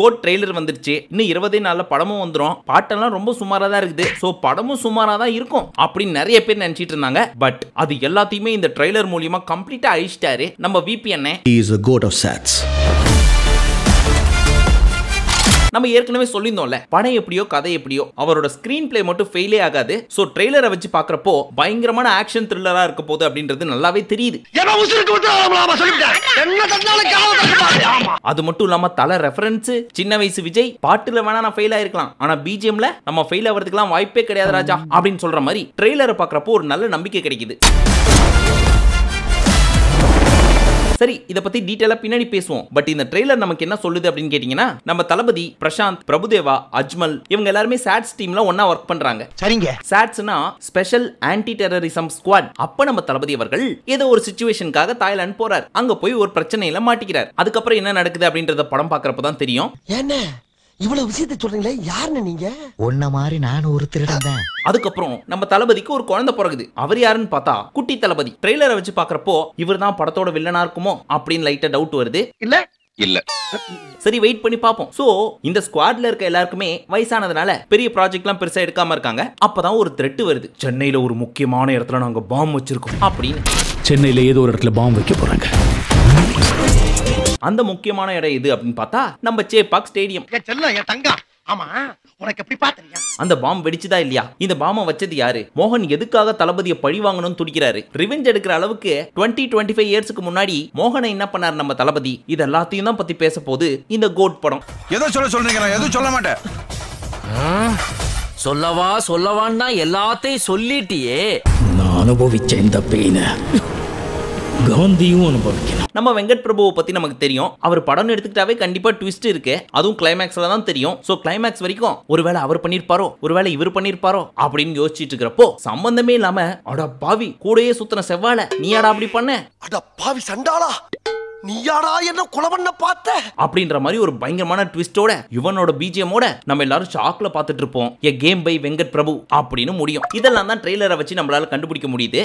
Code trailer வந்துருச்சு, இன்னும் 20 நாள்ல படமும் வந்துரும். பாட்டெல்லாம் ரொம்ப சுமாரா தான் இருக்குது. சோ படமும் சுமாரா தான் இருக்கும் அப்படின்னு நிறைய பேர் நினைச்சிட்டு இருந்தாங்க. பட் அது எல்லாத்தையுமே இந்த ட்ரெய்லர் மூலமா கம்ப்ளீட்டா அழிச்சிட்டாரு நம்ம VPN. He is a god of sats. நம்ம ஏற்கனவே சொல்லியிருந்தோம்ல, படம் எப்படியோ கதை எப்படியோ அவரோட ஸ்கிரீன் பிளே மட்டும் ஃபெயிலே ஆகாது. சோ ட்ரெய்லரை வச்சு பாக்குறப்போ பயங்கரமான ஆக்ஷன் த்ரில்லரா இருக்க போகுது அப்படின்றது நல்லாவே தெரியுது. அது மட்டும் இல்லாம தல ரெஃபரன்ஸ், சின்ன வயசு விஜய் பாட்டுல வேணா நான் ஃபெயில் ஆயிருக்கலாம், ஆனா BGMல நம்ம ஃபெயில் ஆகிறதுக்குலாம் வாய்ப்பே கிடையாது ராஜா அப்படின்னு சொல்ற மாதிரி ட்ரெய்லரை பாக்குறப்போ ஒரு நல்ல நம்பிக்கை கிடைக்குது. சரி, இத பத்தி டீடைலா பின்னாடி பேசுவோம். பட் இந்த ட்ரெய்லர் நமக்கு என்ன சொல்லுது அப்படின்னு கேட்டீங்கன்னா, நம்ம தளபதி பிரசாந்த், பிரபுதேவா, அஜ்மல் இவங்க எல்லாருமே சாட்ஸ் டீம்ல ஒண்ணா வர்க் பண்றாங்க. சரிங்க. சாட்ஸ்னா ஸ்பெஷல் ஆன்டி டெரரிசம் ஸ்குவாட். அப்ப நம்ம தளபதி அவர்கள் ஏதோ ஒரு சிச்சுவேஷனுக்காக தாய்லாந்து போறார். அங்க போய் ஒரு பிரச்சனையில மாட்டிக்கிறார். அதுக்கப்புறம் என்ன நடக்குது அப்படின்றத படம் பாக்குறப்ப தான் தெரியும். என்ன இவ்வளவு விஷயத்தை சொல்றீங்களே, யாருன்னு நீங்க? ஒன்ன மாதிரி நான் ஒரு திருடன் தான். அதுக்கப்புறம் நம்ம தளபதிக்கு ஒரு குழந்தை பிறகுது. அவர் யாருன்னு பார்த்தா குட்டி தளபதி. ட்ரெய்லரை வச்சு பாக்குறப்போ இவர் தான் படத்தோட வில்லனா இருக்குமோ அப்படின்னு லைட்டா டவுட் வருது. இல்ல சரி, வெயிட் பண்ணி பாப்போம். சோ இந்த ஸ்குவாட்ல இருக்க எல்லாருக்குமே வயசானதுனால பெரிய ப்ராஜெக்ட்லாம் பெருசா எடுக்காம இருக்காங்க. அப்பதான் ஒரு த்ரெட் வருது. சென்னையில ஒரு முக்கியமான இடத்துல நாங்க பாம் வச்சிருக்கோம் அப்படின்னு. சென்னையில ஏதோ ஒரு இடத்துல பாம் வைக்க போறாங்க. அந்த முக்கியமான இடம் எது அப்படின்னு பார்த்தா நம்ம சேப்பாக் ஸ்டேடியம். ஆமா, உனக்கு எப்படி பாத்தீங்க? அந்த பாம் வெடிச்சுதா இல்லையா? இந்த பாம்பை வச்சது யாரு? மோகன் எதுக்காக தளபதியை பழி வாங்கணும்னு துடிக்கிறாரு? ரிவெஞ்ச் எடுக்கிற அளவுக்கு 20-25 இயர்ஸ்க்கு முன்னாடி மோகனை என்ன பண்ணாரு நம்ம தளபதி? இது எல்லாத்தையும் தான் பத்தி பேச போது இந்த கோட் படம். ஏதோ சொல்றீங்க, நான் எதுவும் சொல்ல மாட்டேன். சொல்லவான்னா எல்லாத்தையும் சொல்லிட்டியே. நான் அனுபவிச்ச இந்த பெயினை காந்தியும் அனுபவிக்கணும். நம்ம வெங்கட் பிரபுவை பத்தி நமக்கு தெரியும். அவர் படம் எடுத்துக்கிட்டாவே கண்டிப்பா ட்விஸ்ட் இருக்கு. அதுவும் கிளைமேக்ஸ்ல தான் தெரியும். சோ கிளைமேக்ஸ் வரைக்கும் ஒருவேளை அவர் பண்ணிருப்பாரோ, ஒருவேளை இவர் பண்ணிருப்பாரோ அப்படின்னு யோசிச்சுட்டு இருக்கிறப்போ சம்பந்தமே இல்லாம அட பாவி கூடயே சுத்தின செவ்வாழை நீயாடா அப்படி பண்ண, அட பாவி சண்டாளா நீயாடா என்ன கொலை பண்ண பார்த்த அப்படின்ற மாதிரி ஒரு பயங்கரமான ட்விஸ்டோட இவனோட BGMோட நம்ம எல்லாரும் ஷாக்ல பார்த்துட்டு இருப்போம். எ கேம் பை வெங்கட் பிரபு அப்படின்னு முடியும். இதெல்லாம் தான் ட்ரெய்லரை வச்சு நம்மளால கண்டுபிடிக்க முடியுது.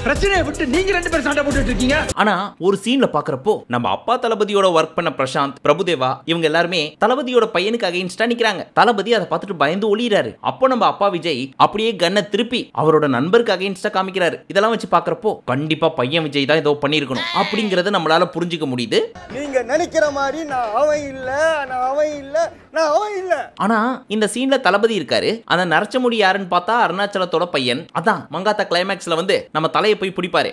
பிரச்சனையை விட்டு நீங்க ரெண்டு பேரும் சண்டை போட்டுட்டு இருக்கீங்க. ஆனா ஒரு சீன்ல பாக்குறப்போ நம்ம அப்பா தளபதியோட ஒர்க் பண்ண பிரசாந்த், பிரபுதேவா இவங்க எல்லாருமே தளபதியோட பையனுக்கு அகைன்ஸ்டா நிக்கிறாங்க. தளபதி அதை பார்த்துட்டு பயந்து ஒளிறாரு. அப்போ நம்ம அப்பா விஜய் அப்படியே கண்ணை திருப்பி அவரோட நண்பருக்கு அகைன்ஸ்டா காமிக்கிறாரு. இதெல்லாம் வச்சு பாக்குறப்போ கண்டிப்பா பையன் விஜய் தான் ஏதோ பண்ணிருக்கணும் அப்படிங்கறத நம்மளால புரிஞ்சுக்க முடியுது. நீங்க நினைக்கிற மாதிரி நான் அவன் இல்ல. ஆனா இந்த சீன்ல தளபதி இருக்காரு. அந்த நரச்ச முடி யாருன்னு பார்த்தா அருணாச்சலத்தோட பையன். அதான் மங்காத்தா கிளைமேக்ஸ்ல வந்து நம்ம தலையை போய் பிடிப்பாரு.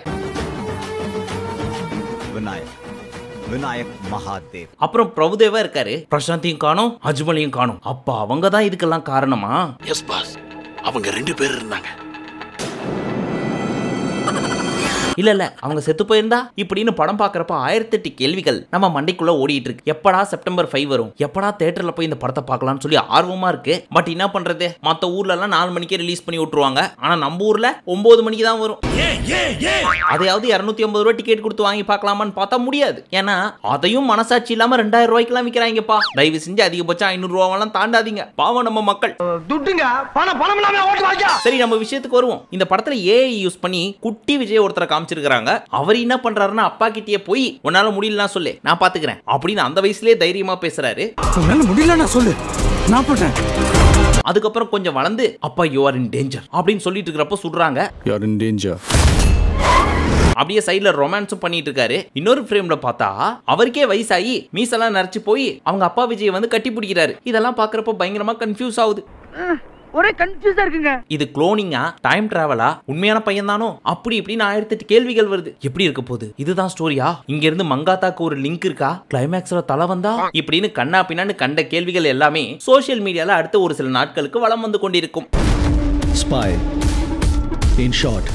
விநாயக் மகாதேவ். அப்புறம் பிரபுதேவா இருக்காரு. பிரசாந்தையும் காணோம், அஜ்மலையும் காணோம். அப்பா அவங்க தான் இதுக்கெல்லாம் காரணமா? எஸ் பாஸ், அவங்க 2 பேர் இருந்தாங்க. இல்ல அவங்க செத்து போயிருந்தா இப்படின்னு படம் பாக்குறப்ப 1008 கேள்விகள் நம்ம மண்டைக்குள்ள ஓடிட்டு இருக்கு. எப்படா செப்டம்பர் 5 வரும், எப்படா தியேட்டர்ல போய் இந்த படத்தை பார்க்கலாம்னு சொல்லி ஆர்வமா இருக்கு. பட் என்ன பண்றது, மத்த ஊர்ல எல்லாம் 4 மணிக்கே ரிலீஸ் பண்ணி விட்டுருவாங்க. ஆனா நம்ம ஊர்ல 9 மணிக்கு தான் வரும். அதையாவது 250 ரூபாய் டிக்கெட் கொடுத்து வாங்கி பார்க்கலாமான்னு பார்த்தா முடியாது. ஏன்னா அதையும் மனசாட்சி இல்லாம 2000 ரூபாய்க்கு விக்கிறாங்கப்பா. தயவு செஞ்சு அதிகபட்சம் 500 ரூபாவெல்லாம் தாண்டாதீங்க. பாவம் நம்ம மக்கள். சரி, நம்ம விஷயத்துக்கு வருவோம். இந்த படத்துல AI யூஸ் பண்ணி குட்டி விஜய் ஒருத்தரை காமிச்சிருக்காங்க. அவர் என்ன பண்றாருன்னா அப்பா கிட்டே போய் உன்னால முடியலனா சொல்லு நான் பாத்துக்கிறேன் அப்படின்னு அந்த வயசுலயே தைரியமா பேசுறாரு. உன்னால முடியலனா சொல்லு நான் பண்றேன். அதுக்கப்புறம் கொஞ்சம் வளர்ந்து அப்பா யூ ஆர் இன் டேஞ்சர் அப்படின்னு சொல்லிட்டு இருக்கிறப்ப சுடுறாங்க. You are in danger. அப்படியே சைடுல ரொமான்ஸும் பண்ணிட்டு இருக்காரு. இன்னொரு ஃப்ரேம்ல பார்த்தா அவருக்கே வயசாகி மீசெல்லாம் நரைச்சு போய் அவங்க அப்பா விஜய் வந்து கட்டி பிடிக்கிறாரு. இதெல்லாம் பாக்குறப்ப பயங்கரமா கன்ஃபியூஸ் ஆகுது. ஒரே கன்ஃபியூஸா இருக்குங்க. இது குளோனிங்கா, டைம் டிராவலா, உண்மையான பையன் தானோ, அப்படி இப்படின்னு 1008 கேள்விகள் வருது. எப்படி இருக்க போகுது? இதுதான் ஸ்டோரியா? இங்க இருந்து மங்காத்தாக்கு ஒரு லிங்க் இருக்கா? கிளைமேக்ஸ்ல தலை வந்தா இப்படின்னு கண்ணா பின்னான்னு கண்ட கேள்விகள் எல்லாமே சோசியல் மீடியால அடுத்த ஒரு சில நாட்களுக்கு வலம் வந்து கொண்டிருக்கும். Spy. In short,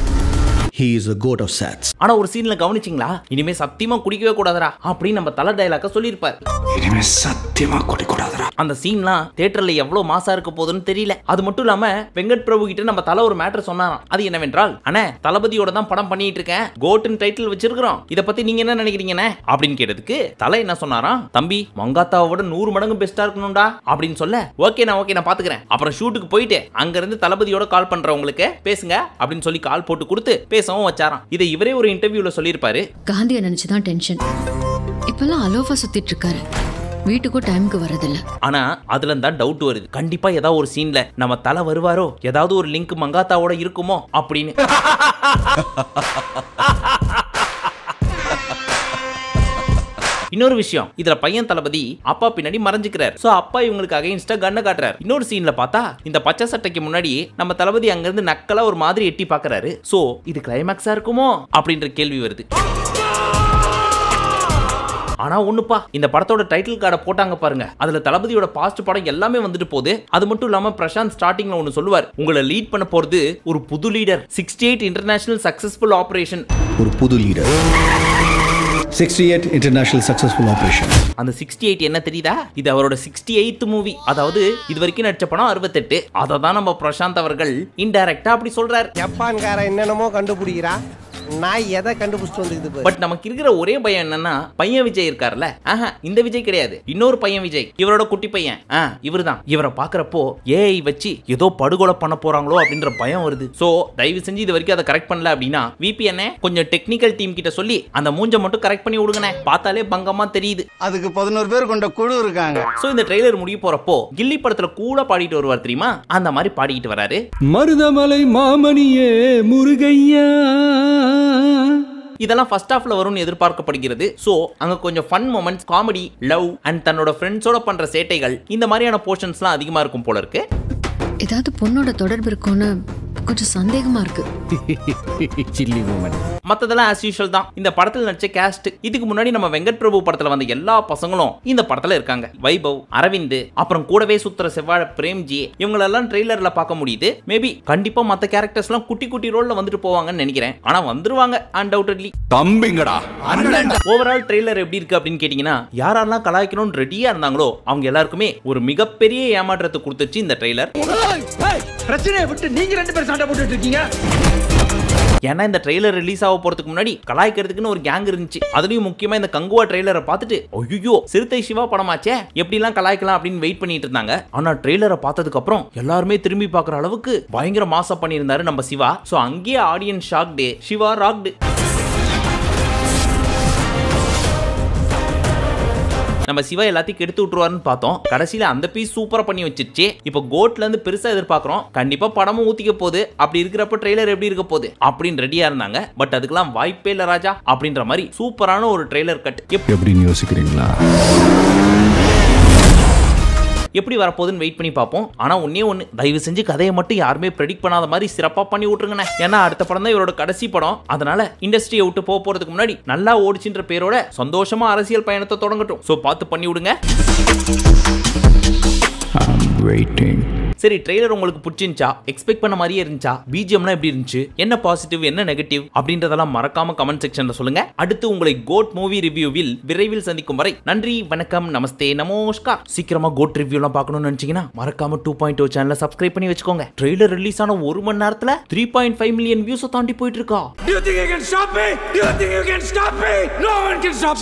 he is a god of sats. ஆனா ஒரு சீன்ல கவனிச்சிங்களா, இனிமே சத்தியமா குடிக்கவே கூடாதரா அப்படின்னு நம்ம தல டயலாக்க சொல்லியிருப்பார். இனிமே சத்தியமா குடிக்கூடாதரா. அந்த சீன்லாம் தியேட்டர்ல எவ்வளவு மாசா இருக்க போகுதுன்னு தெரியல. அது மட்டும் இல்லாம வெங்கட் பிரபு கிட்ட நம்ம தல ஒரு மேட்டர் சொன்னாராம். அது என்னவென்றால், அண்ணே தளபதியோட தான் படம் பண்ணிட்டு இருக்கேன், கோட்னு டைட்டில் வச்சிருக்கிறோம், இத பத்தி நீங்க என்ன நினைக்கிறீங்கண்ணே அப்படின்னு கேட்டதுக்கு தலை என்ன சொன்னாராம், தம்பி மங்காத்தாவோட 100 மடங்கு பெஸ்டா இருக்கணும்டா அப்படின்னு சொல்ல, ஓகே நான் பாத்துக்கிறேன். அப்புறம் ஷூட்டுக்கு போயிட்டு அங்க இருந்து தளபதியோட கால் பண்றவங்களுக்கு பேசுங்க அப்படின்னு சொல்லி கால் போட்டு கொடுத்து பேசவும் வச்சாராம். இதை இவரே ஒரு இன்டர்வியூல சொல்லியிருப்பாரு. காந்தியை நினைச்சுதான் டென்ஷன். இப்ப இப்பெல்லாம் அலோஃபா சுத்திட்டு இருக்காரு, வீட்டுக்கும் டைமுக்கு வரதில்ல. ஆனா அதுல தான் டவுட் வருது, கண்டிப்பா ஏதாவது ஒரு சீன்ல நம்ம தலை வருவாரோ, ஏதாவது ஒரு லிங்க் மங்காத்தாவோட இருக்குமோ அப்படின்னு. இன்னொரு விஷயம், இதுல பையன் தளபதி அப்பா பின்னாடி மறைஞ்சுக்கிறார். சோ அப்பா இவங்களுக்கு அகைன்ஸ்டா கண்ணை காட்டுறாரு. இன்னொரு சீன்ல பார்த்தா இந்த பச்சை சட்டைக்கு முன்னாடி நம்ம தளபதி அங்க இருந்து நக்கலா ஒரு மாதிரி எட்டி பாக்குறாரு. சோ இது கிளைமாக்ஸா இருக்குமோ அப்படின்ற கேள்வி வருது. ஆனா ஒண்ணுப்பா, இந்த படத்தோட டைட்டில் கார்டை போட்டாங்க பாருங்க, அதுல தளபதியோட பாஸ்ட் படம் எல்லாமே வந்துட்டு போகுது. அது மட்டும் இல்லாம பிரசாந்த் ஸ்டார்டிங்ல ஒன்னு சொல்லுவார், உங்களை லீட் பண்ண போறது ஒரு புது லீடர், 68 இன்டர்நேஷனல் சக்சஸ்ஃபுல் ஆபரேஷன். ஒரு புது லீடர், 68 இன்டர்நேஷனல் சக்சஸ்ஃபுல் ஆபரேஷன். அந்த 68 என்ன தெரியுதா? இது அவரோட 68th மூவி. அதாவது இது வரைக்கும் நடிச்ச படம் 68. அதை தான் நம்ம பிரசாந்த் அவர்கள் இன்டைரக்டா அப்படி சொல்றாரு. ஜப்பான்கார என்னென்னமோ கண்டுபிடிக்கிறா, நான் எதை கண்டுபிடிச்சிட்டு வந்துக்குது. பட் நமக்கு இருக்கிற ஒரே பயம் என்னன்னா, பையன் விஜய் இருக்கார்ல, இந்த விஜய் கிடையாது, இன்னொரு பையன் விஜய், இவரோட குட்டி பையன். இவர்தான். இவரை பாக்குறப்போ ஏஐ வச்சு ஏதோ படுகொலை பண்ண போறாங்களோ அப்படின்ற பயம் வருது. சோ தயவு செஞ்சு இது வரைக்கும் அதை கரெக்ட் பண்ணல அப்படின்னா VPN கொஞ்சம் டெக்னிக்கல் டீம் கிட்ட சொல்லி அந்த மூஞ்ச மட்டும் கரெக்ட் பண்ணி விடுங்கனே. பார்த்தாலே பங்கமா தெரியுது. அதுக்கு 11 பேர் கொண்ட குழு இருக்காங்க. சோ இந்த ட்ரெய்லர் முடிய போறப்போ கில்லி படத்துல கூட பாடிட்டு வருவார் தெரியுமா, அந்த மாதிரி பாடிட்டு வராரு. மருதமலை மாமணியே முருகையா. இதெல்லாம் ஃபர்ஸ்ட் ஹாஃப்ல வரும்னு எதிர்பார்க்கப்படுகிறது. சோ அங்க கொஞ்சம் fun moments, comedy, love and தன்னோட ஃப்ரெண்ட்ஸோட பண்ற சேட்டைகள், இந்த மாதிரியான போர்ஷன்ஸ்லாம் அதிகமா இருக்கும் போல இருக்கு. ஏதாவது பொண்ணோட தொடர்பு இருக்கும்னு கொஞ்சம் சந்தேகமா இருக்கு. Silly moment. மத்ததெல்லாம் ஆஸ் யூஷுவல் தான். இந்த படத்துல நடிச்ச காஸ்ட், இதுக்கு முன்னாடி நம்ம வெங்கட் பிரபு படத்துல வந்த எல்லா பசங்களும் இந்த படத்துல இருக்காங்க. வைபவ், அரவிந்த், அப்புறம் கூடவே சுத்துற செவ்வாழ பிரேம்ஜி, இவங்களெல்லாம் ட்ரெய்லர்ல பார்க்க முடியுது. மேபி கண்டிப்பா மத்த கேரக்டர்ஸ் எல்லாம் குட்டி குட்டி ரோல்ல வந்துட்டு போவாங்கன்னு நினைக்கிறேன். ஆனா வந்துருவாங்க அன்டவுட்லி. தம்பிங்கடா. ஓவரால் ட்ரெய்லர் எப்படி இருக்கு அப்படின்னு கேட்டீங்கன்னா, யாரெல்லாம் கலாய்க்கணும்னு ரெடியா இருந்தாங்களோ அவங்க எல்லாருக்குமே ஒரு மிகப்பெரிய ஏமாற்றத்தை கொடுத்துச்சு இந்த ட்ரெய்லர். பிரச்சனையை விட்டு நீங்க 2 பேரும் சண்டை போட்டுட்டு இருக்கீங்க. ஏன்னா இந்த ட்ரெய்லர் ரிலீஸ் ஆக போறதுக்கு முன்னாடி கலாய்க்கிறதுக்குன்னு ஒரு கேங் இருந்துச்சு. அதுலயும் முக்கியமா இந்த கங்குவா ட்ரெய்லரை பார்த்துட்டு ஐயோ சிறுத்தை சிவா படமாச்சே, எப்படிலாம் கலாய்க்கலாம் அப்படின்னு வெயிட் பண்ணிட்டு இருந்தாங்க. ஆனா ட்ரெய்லரை பார்த்ததுக்கு அப்புறம் எல்லாருமே திரும்பி பார்க்குற அளவுக்கு பயங்கர மாசா பண்ணியிருந்தாரு நம்ம சிவா. சோ அங்கேயே ஆடியன்ஸ் ஷாக்டு, சிவா ராக்டு. நம்ம சிவா எல்லாத்தையும் கெடுத்து விட்டுருவாருன்னு பார்த்தோம். கடைசியில அந்த பீஸ் சூப்பரா பண்ணி வச்சிருச்சு. இப்போ கோட்ல இருந்து பெருசா எதிர்பார்க்கிறோம். கண்டிப்பா படமும் ஊத்திக்க போகுது. அப்படி இருக்கிறப்ப ட்ரெய்லர் எப்படி இருக்க போகுது அப்படின்னு ரெடியா இருந்தாங்க. பட் அதுக்கெல்லாம் வாய்ப்பே இல்ல ராஜா அப்படின்ற மாதிரி சூப்பரான ஒரு ட்ரெய்லர் கட். எப்படின்னு யோசிக்கிறீங்களா? எப்படி வரப்போகுதுன்னு வெயிட் பண்ணி பார்ப்போம். ஆனா ஒன்னே ஒன்று, தயவு செஞ்சு கதையை மட்டும் யாருமே ப்ரெடிக்ட் பண்ணாத மாதிரி சிறப்பா பண்ணி விட்டுருங்கண்ணே. ஏன்னா அடுத்த படம் தான் இவரோட கடைசி படம். அதனால இண்டஸ்ட்ரியை விட்டு போறதுக்கு முன்னாடி நல்லா ஓடிச்சுன்ற பேரோட சந்தோஷமா அரசியல் பயணத்தை தொடங்கட்டும். சோ பார்த்து பண்ணி விடுங்க. சரி, ட்ரெய்லர் உங்களுக்கு பிடிச்சிருந்துச்சா? எக்ஸ்பெக்ட் பண்ண மாதிரியே இருந்துச்சா? பிஜிஎம்லாம் எப்படி இருந்துச்சு? என்ன பாசிட்டிவ், என்ன நெகட்டிவ் அப்படின்றதெல்லாம் மறக்காம கமெண்ட் செக்ஷன்ல சொல்லுங்க. அடுத்து உங்களை கோட் மூவி ரிவ்யூவில் விரைவில் சந்திக்கும் வரை நன்றி, வணக்கம், நமஸ்தே, நமஸ்கார். சீக்கிரமா கோட் ரிவ்யூலாம் பார்க்கணும்னு நினைச்சீங்கன்னா மறக்காம 2.0 சேனலை சப்ஸ்கிரைப் பண்ணி வச்சுக்கோங்க. ட்ரெய்லர் ரிலீஸ் ஆன 1 மணி நேரத்துல 3.5 மில்லியன் வியூஸ் தாண்டி போயிட்டு இருக்கா. Do you think you can stop me? Do you think you can stop me? No one can stop me.